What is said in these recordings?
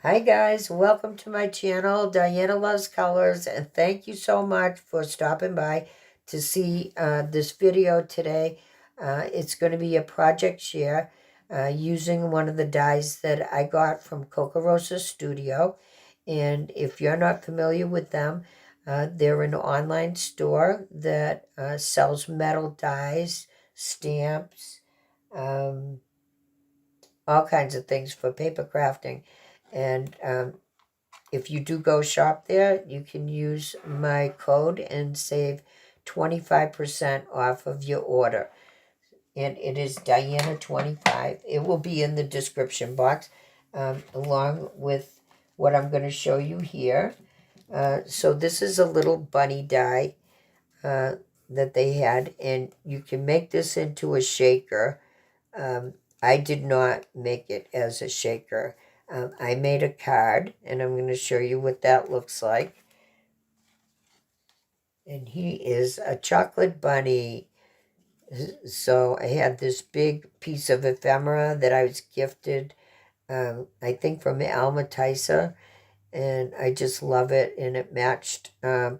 Hi guys, welcome to my channel, Diana Loves Colors, and thank you so much for stopping by to see this video today. It's going to be a project share using one of the dies that I got from KokorosaStudio. And if you're not familiar with them, they're an online store that sells metal dies, stamps, um, all kinds of things for paper crafting. And if you do go shop there, you can use my code and save 25% off of your order. And it is Diana25. It will be in the description box along with what I'm going to show you here. So this is a little bunny die that they had, and you can make this into a shaker. I did not make it as a shaker. I made a card, and I'm going to show you what that looks like. And he is a chocolate bunny. So I had this big piece of ephemera that I was gifted, I think from Alma Tysa, and I just love it, and it matched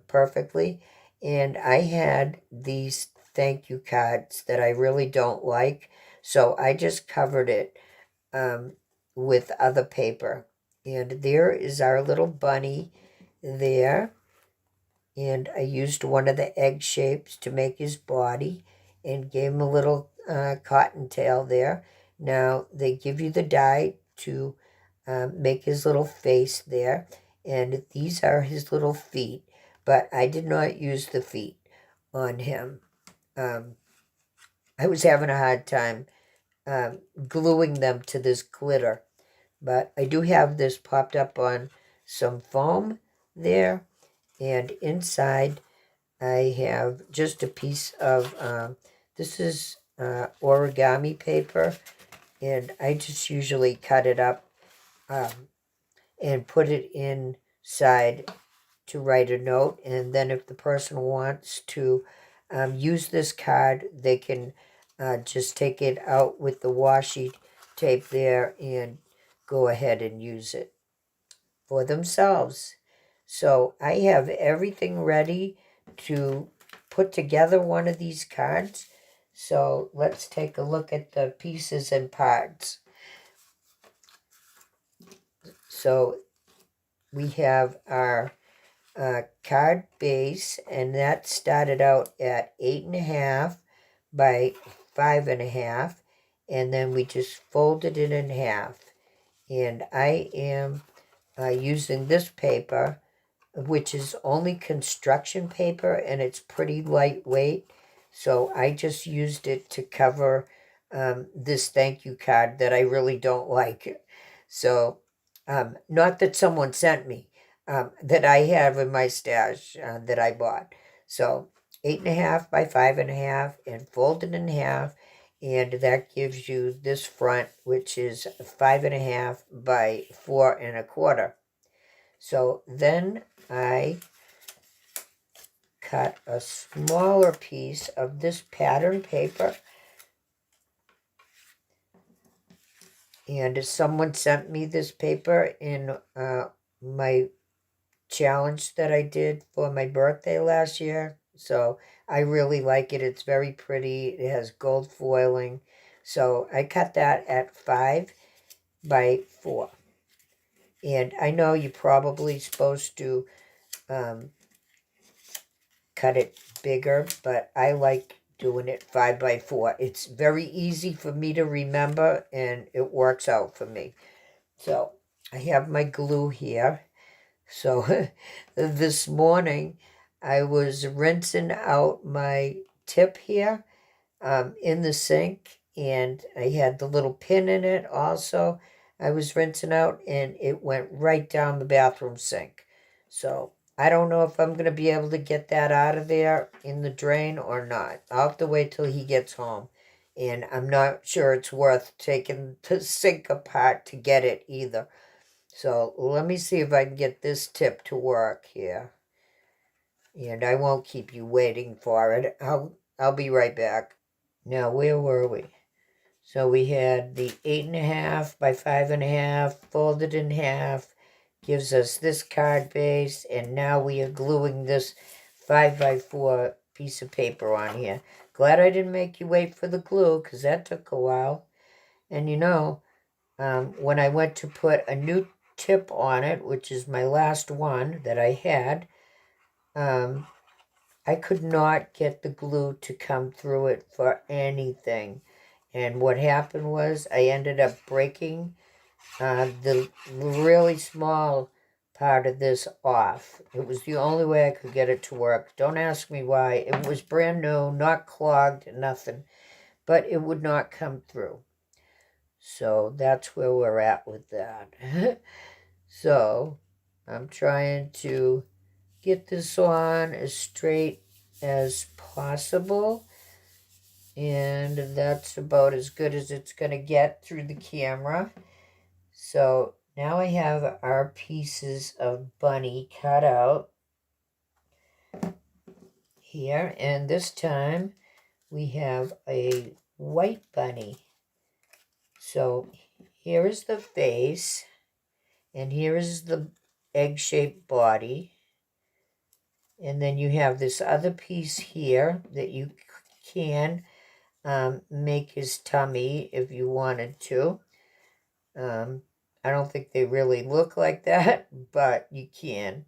perfectly. And I had these thank you cards that I really don't like, so I just covered it with other paper. And there is our little bunny there. And I used one of the egg shapes to make his body and gave him a little cottontail there. Now, they give you the die to make his little face there. And these are his little feet. But I did not use the feet on him. I was having a hard time gluing them to this glitter. But I do have this popped up on some foam there. And inside I have just a piece of, this is origami paper. And I just usually cut it up and put it inside to write a note. And then if the person wants to use this card, they can just take it out with the washi tape there and go ahead and use it for themselves. So I have everything ready to put together one of these cards. So let's take a look at the pieces and parts. So we have our card base, and that started out at 8.5 by 5.5, and then we just folded it in half. And I am using this paper, which is only construction paper, and it's pretty lightweight. So I just used it to cover this thank you card that I really don't like. So, not that someone sent me, that I have in my stash that I bought. So 8.5 by 5.5 and folded in half. And that gives you this front, which is 5.5 by 4.25. So then I cut a smaller piece of this pattern paper. And someone sent me this paper in my challenge that I did for my birthday last year. So I really like it. It's very pretty. It has gold foiling. So I cut that at 5 by 4. And I know you're probably supposed to cut it bigger, but I like doing it 5 by 4. It's very easy for me to remember, and it works out for me. So I have my glue here. So this morning I was rinsing out my tip here in the sink, and I had the little pin in it also. I was rinsing out, and it went right down the bathroom sink. So I don't know if I'm going to be able to get that out of there in the drain or not. I'll have to wait till he gets home. And I'm not sure it's worth taking the sink apart to get it either. So let me see if I can get this tip to work here. And I won't keep you waiting for it. I'll be right back. Now, where were we? So we had the 8.5 by 5.5 folded in half, gives us this card base, and now we are gluing this 5 by 4 piece of paper on here. Glad I didn't make you wait for the glue, because that took a while. And you know, when I went to put a new tip on it, which is my last one that I had, I could not get the glue to come through it for anything. And what happened was I ended up breaking the really small part of this off. It was the only way I could get it to work. Don't ask me why. It was brand new, not clogged, nothing. But it would not come through. So that's where we're at with that. So I'm trying to get this on as straight as possible. And that's about as good as it's going to get through the camera. So now I have our pieces of bunny cut out here. And this time we have a white bunny. So here is the face. And here is the egg-shaped body. And then you have this other piece here that you can make his tummy if you wanted to. I don't think they really look like that, but you can.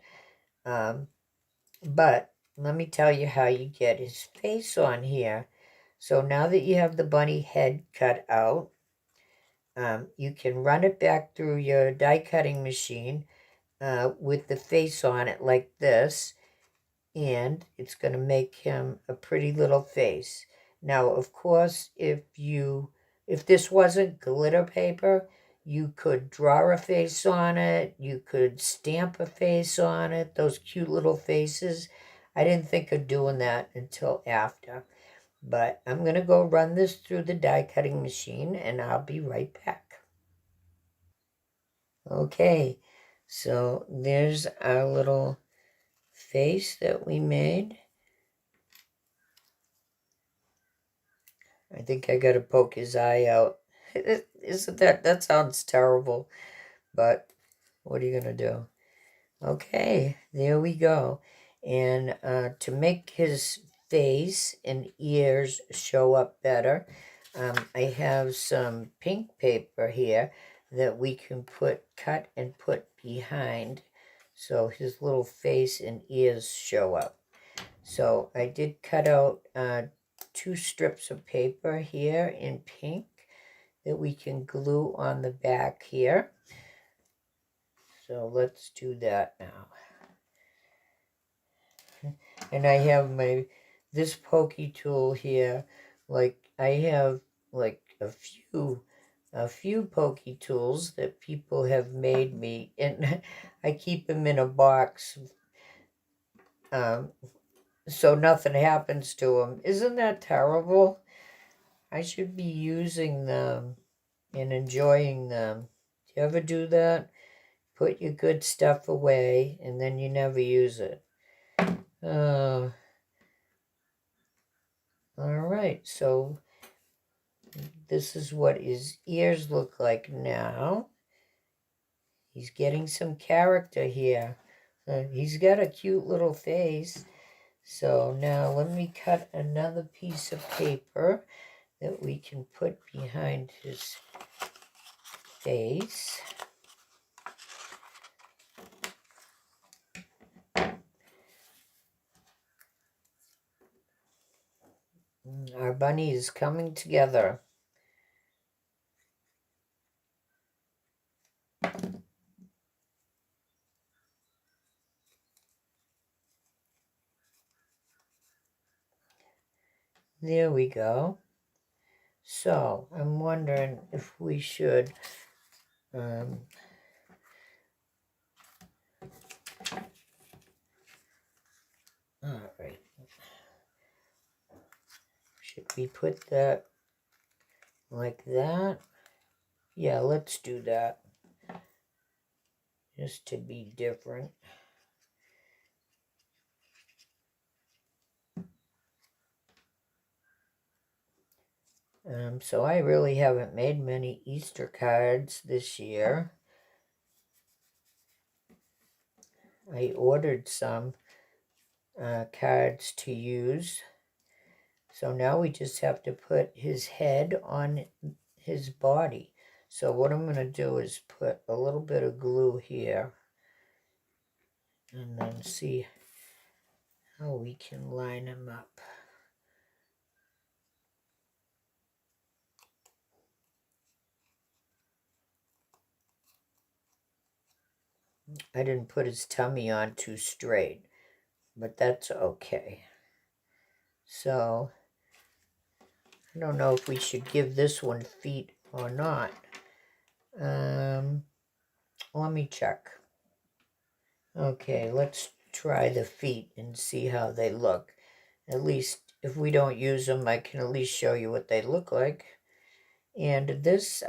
But let me tell you how you get his face on here. So now that you have the bunny head cut out, you can run it back through your die cutting machine with the face on it like this, and it's going to make him a pretty little face. Now, of course, if this wasn't glitter paper, you could draw a face on it, you could stamp a face on it, those cute little faces. I didn't think of doing that until after. But I'm going to go run this through the die cutting machine, and I'll be right back. Okay, so there's our little face that we made. I think I gotta poke his eye out. Isn't that sounds terrible, but what are you gonna do? Okay, there we go. And to make his face and ears show up better, I have some pink paper here that we can cut and put behind, so his little face and ears show up. So I did cut out 2 strips of paper here in pink that we can glue on the back here. So let's do that now. And I have this pokey tool here. Like I have like a few pokey tools that people have made me, and I keep them in a box so nothing happens to them. Isn't that terrible? I should be using them and enjoying them. Do you ever do that? Put your good stuff away and then you never use it. All right, so this is what his ears look like now. He's getting some character here. He's got a cute little face. So now let me cut another piece of paper that we can put behind his face. Our bunny is coming together. There we go. So I'm wondering if we should all right. Should we put that like that? Yeah, let's do that. Just to be different. So I really haven't made many Easter cards this year. I ordered some cards to use. So now we just have to put his head on his body. So what I'm going to do is put a little bit of glue here and then see how we can line him up. I didn't put his tummy on too straight, but that's okay. So I don't know if we should give this one feet or not. Let me check. Okay, let's try the feet and see how they look. At least if we don't use them, I can at least show you what they look like. And this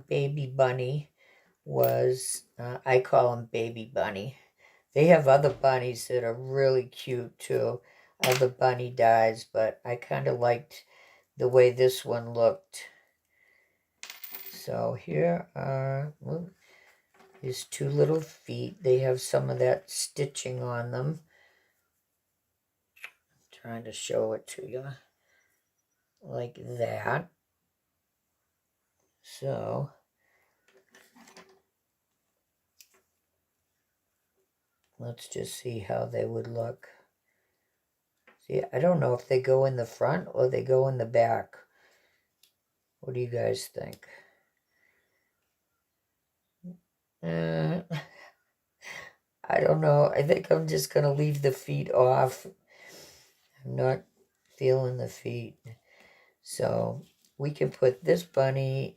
baby bunny was, I call him Baby Bunny. They have other bunnies that are really cute too, other bunny dyes, but I kind of liked the way this one looked. So here are his two little feet. They have some of that stitching on them. I'm trying to show it to you like that. So let's just see how they would look. See, I don't know if they go in the front or they go in the back. What do you guys think? I don't know. I think I'm just going to leave the feet off. I'm not feeling the feet. So we can put this bunny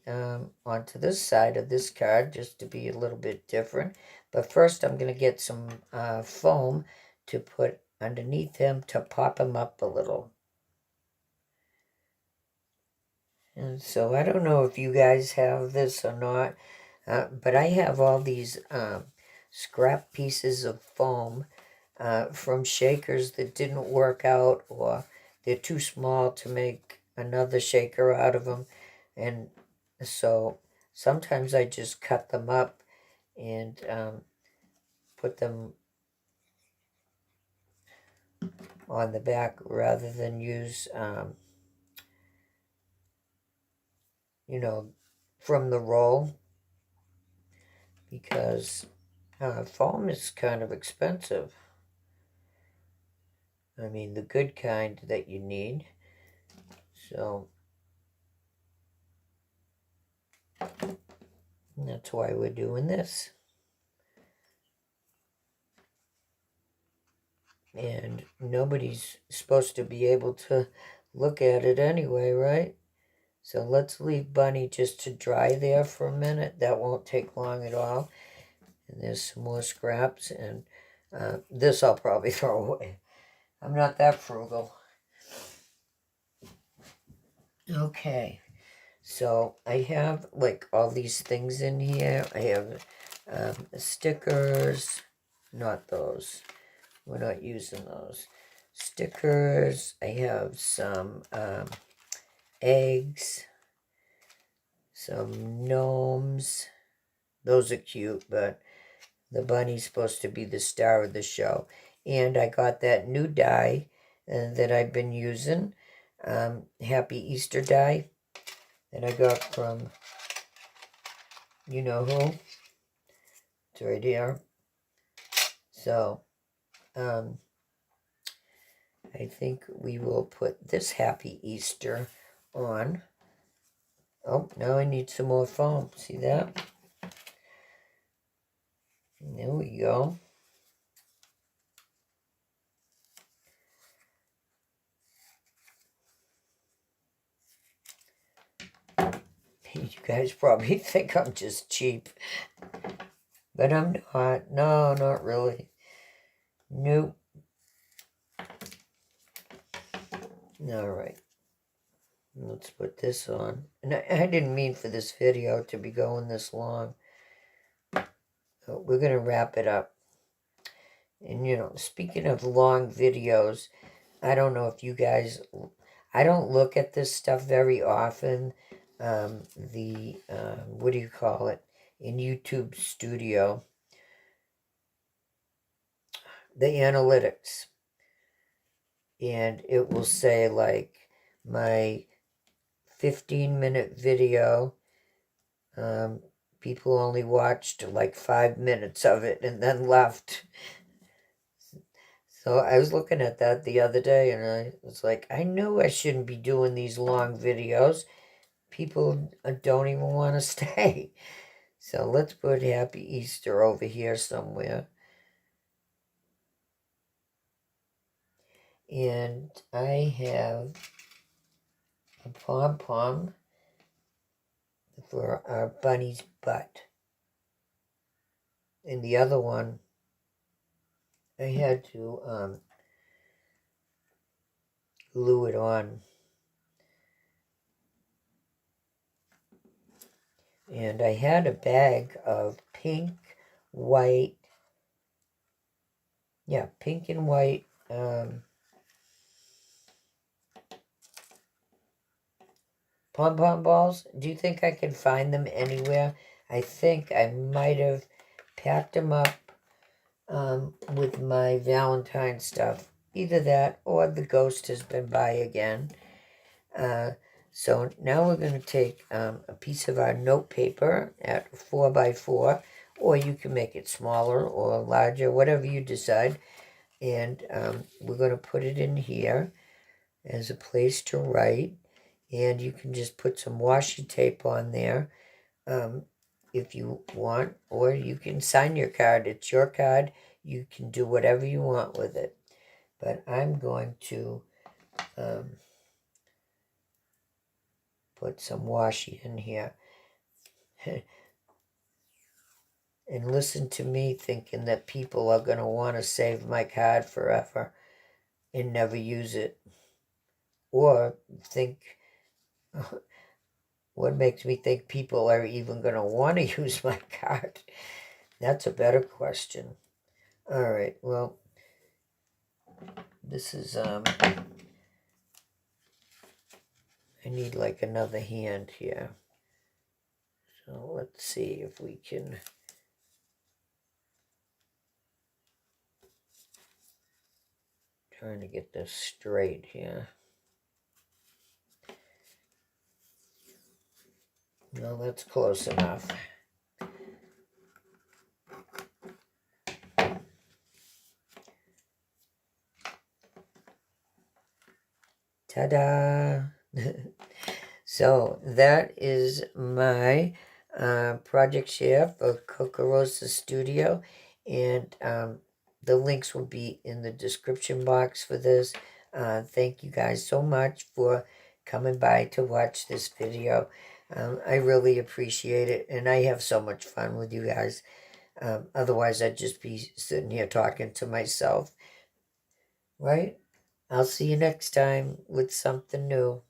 onto this side of this card just to be a little bit different. But first I'm going to get some foam to put underneath him to pop him up a little. And so I don't know if you guys have this or not, but I have all these scrap pieces of foam from shakers that didn't work out, or they're too small to make another shaker out of them. And so sometimes I just cut them up and put them on the back rather than use, you know, from the roll, because foam is kind of expensive. I mean, the good kind that you need. So that's why we're doing this. And nobody's supposed to be able to look at it anyway, right? So let's leave Bunny just to dry there for a minute. That won't take long at all. And there's some more scraps, and this I'll probably throw away. I'm not that frugal. Okay, so I have like all these things in here. I have stickers, not those. We're not using those. Stickers. I have some eggs, some gnomes. Those are cute, but the bunny's supposed to be the star of the show. And I got that new die that I've been using, Happy Easter die, that I got from, you know who. It's right here. So, I think we will put this Happy Easter on. Oh, now I need some more foam. See that? There we go. You guys probably think I'm just cheap. But I'm not. No, not really. Nope. Alright. Let's put this on. And I didn't mean for this video to be going this long. So we're going to wrap it up. And, you know, speaking of long videos, I don't know if you guys... I don't look at this stuff very often. What do you call it? In YouTube Studio, the analytics. And it will say like my 15-minute video, people only watched like 5 minutes of it and then left. So I was looking at that the other day and I was like, I knew I shouldn't be doing these long videos. People don't even want to stay. So let's put Happy Easter over here somewhere. And I have a pom-pom for our bunny's butt. And the other one, I had to glue it on. And I had a bag of pink, white, pink and white pom-pom balls. Do you think I can find them anywhere? I think I might have packed them up with my Valentine stuff. Either that or the ghost has been by again. So now we're going to take a piece of our note paper at 4x4, or you can make it smaller or larger, whatever you decide. And we're going to put it in here as a place to write. And you can just put some washi tape on there if you want, or you can sign your card. It's your card. You can do whatever you want with it. But I'm going to put some washi in here. And listen to me thinking that people are going to want to save my card forever and never use it. Or think, what makes me think people are even going to want to use my card? That's a better question. All right, well, this is, I need like another hand here. So let's see if we can... Trying to get this straight here. No, that's close enough. Ta-da! So that is my project share for KokorosaStudio, and the links will be in the description box for this. Thank you guys so much for coming by to watch this video. I really appreciate it, and I have so much fun with you guys. Otherwise, I'd just be sitting here talking to myself, right? I'll see you next time with something new.